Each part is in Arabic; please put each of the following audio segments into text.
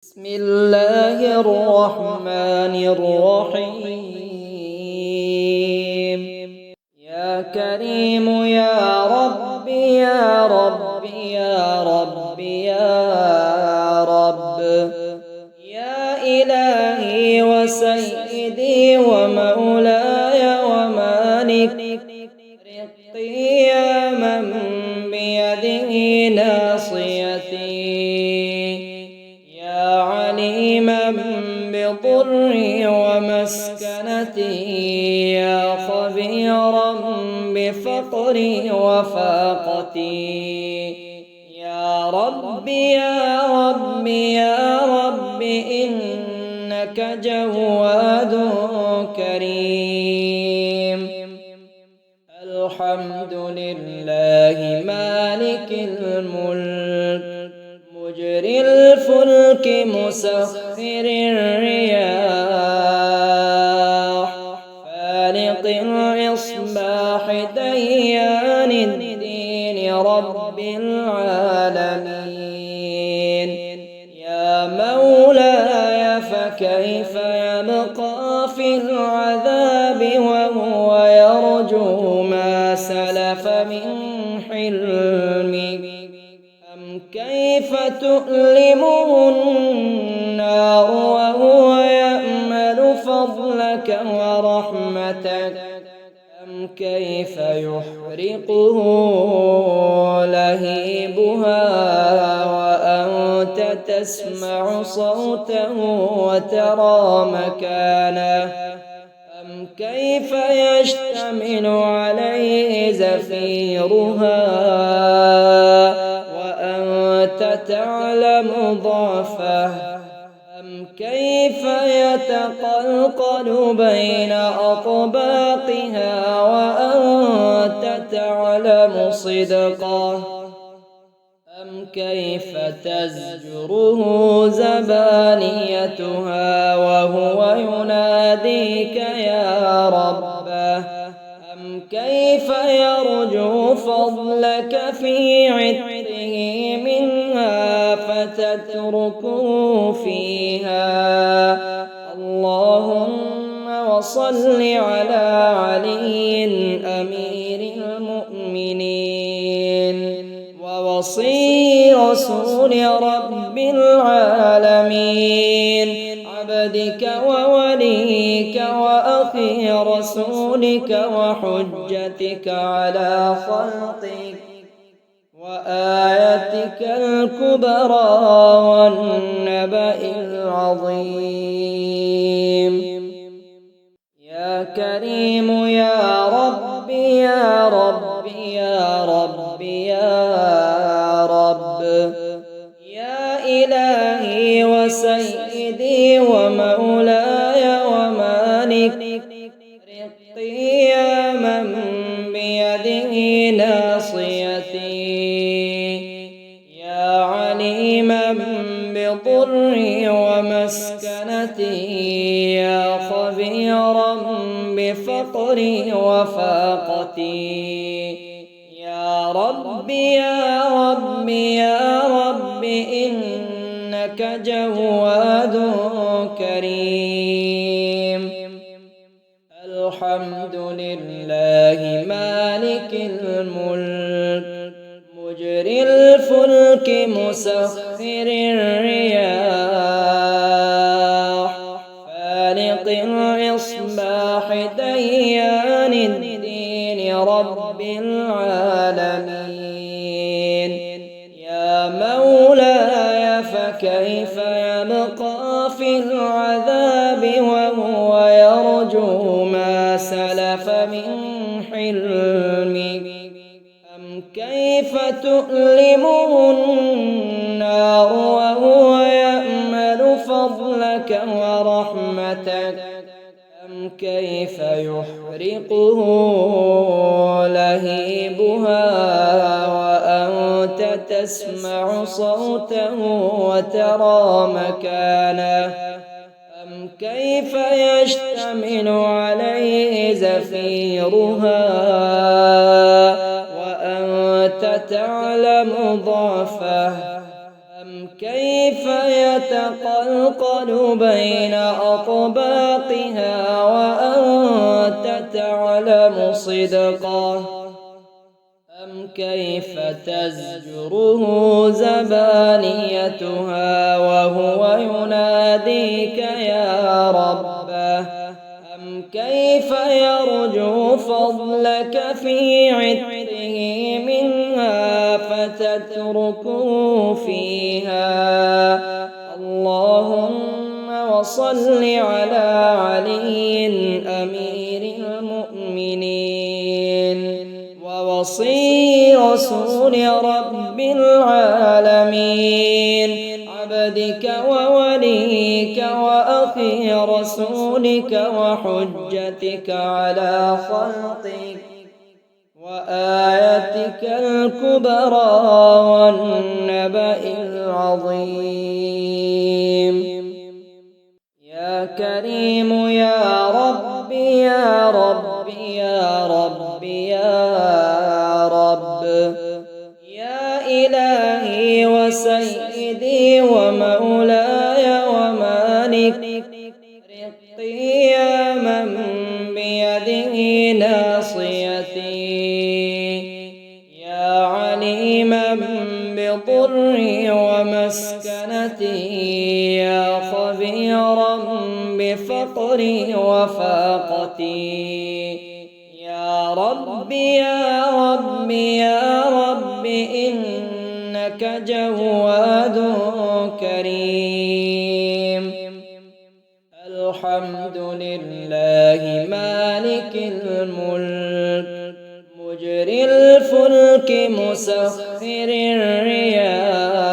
بسم الله الرحمن الرحيم. يا كريم يا ربي يا ربي يا ربي يا رب، يا إلهي وسيدي ومولاي ومالك رقي يا من بيده ناصيتي، يا عليما بضري ومسكنتي، يا خبيرا بفقري وفاقتي، يا ربي يا ربي يا ربي إنك جواد كريم. الحمد لله مالك الملك مجري الفلك مسخر الرياح، فالق الإصباح ديان الدين رب العالمين. يا مولاي فكيف يبقى في العذاب وهو يرجو ما سلف من حلمك؟ كيف تؤلمه النار وهو يأمل فضلك ورحمتك؟ أم كيف يحرقه لهيبها وأنت تسمع صوته وترى مكانه؟ أم كيف يشتمل عليه زفيرها تعلم ضعفه؟ أم كيف يتقلقل بين أطباقها وأنت تعلم صدقه؟ أم كيف تزجره زبانيتها وهو يناديك يا ربه؟ أم كيف يرجو فضلك في عتقه منها فتتركه فيها؟ اللهم وصل على علي أمير المؤمنين ووصي رسول رب العالمين، عبدك ووليك وأخي رسولك وحجتك على خلقك وآيتك الكبرى والنبأ العظيم. يا كريم يا ربي يا ربي يا ربي يا رب، يا إلهي وسيدي ومولاي ومالك رقي يا من بيده ناصيتي، يا عليما بضري ومسكنتي، يا خبيرا بفقري وفاقتي، يا ربي يا ربي يا ربي إنك جواد كريم. الحمد لله مالك الملك مجري الفلك مسخر الرياح، فالق الإصباح ديان الدين رب العالمين. يا مولاي فكيف يبقى في العذاب وهو يرجو ما سلف من حلمك؟ أم كيف تؤلمه النار وهو يأمل فضلك ورحمتك؟ أم كيف يحرقه لهيبها وأنت تسمع صوته وترى مكانه؟ أم كيف يشتمل عليه زفيرها وأنت تعلم ضعفه؟ أم كيف كيف يتقلقل بين أطباقها وأنت تعلم صدقه أم كيف تزجره زبانيتها وهو يناديك يا ربه أم كيف يرجو فضلك في عتقه منها فتتركه فيها. اللهم وصل على علي أمير المؤمنين ووصي رسول رب العالمين عبدك ووليك وأخي رسولك وحجتك على خلقك وآيتك الكبرى والنبأ العظيم. يا كريم يا ربي يا ربي يا ربي يا رب يا إلهي وسيدي ومولاي ومالك رقي يا من بيده ناصيتي يا عليما بضري ومسكنتي يا خبيرا بفقري وفاقتي يا ربي يا ربي يا ربي إنك جواد كريم. الحمد لله مالك الملك مجري الفلك مسخر الرياح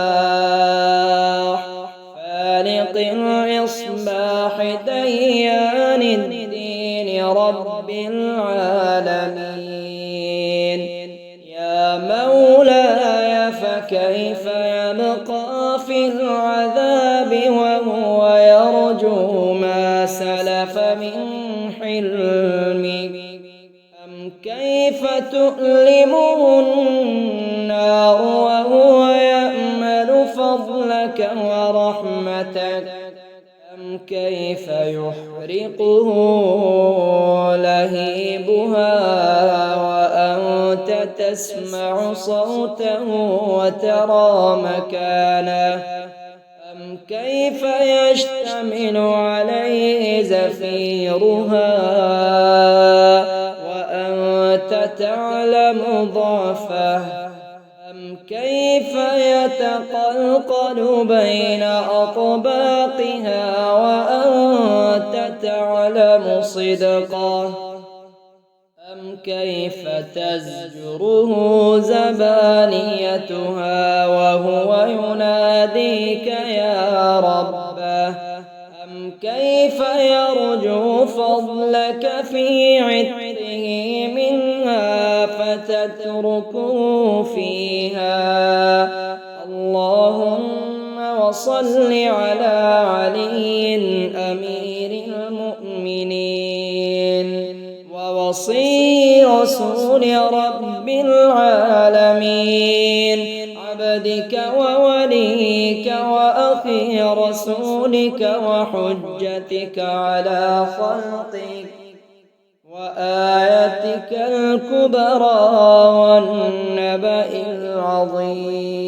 فالق الإصباح ديان الدين رب العالمين. يا مولاي فكيف يبقى في العذاب وهو يرجو ما سلف من حلمك أم كيف تؤلمه النار وهو يأمل فضلك ورحمتك أم كيف يحرقه لهيبها وأنت تسمع صوته وترى مكانه أم كيف يشتمل عليه زفيرها وأنت تعلم ضعفه أم كيف يتقلقل بين أطباقها وأنت تعلم صدقه أم كيف تزجره زبانيتها وهو يناديك يا ربه أم كيف يرجو فضلك في عتقه منها فتتركه فيها. اللهم وصل على علي أمير المؤمنين ووصي رسول رب العالمين عبدك ووليك وأخي رسولك وحجتك على خلقك وآيتك الكبرى والنبأ العظيم.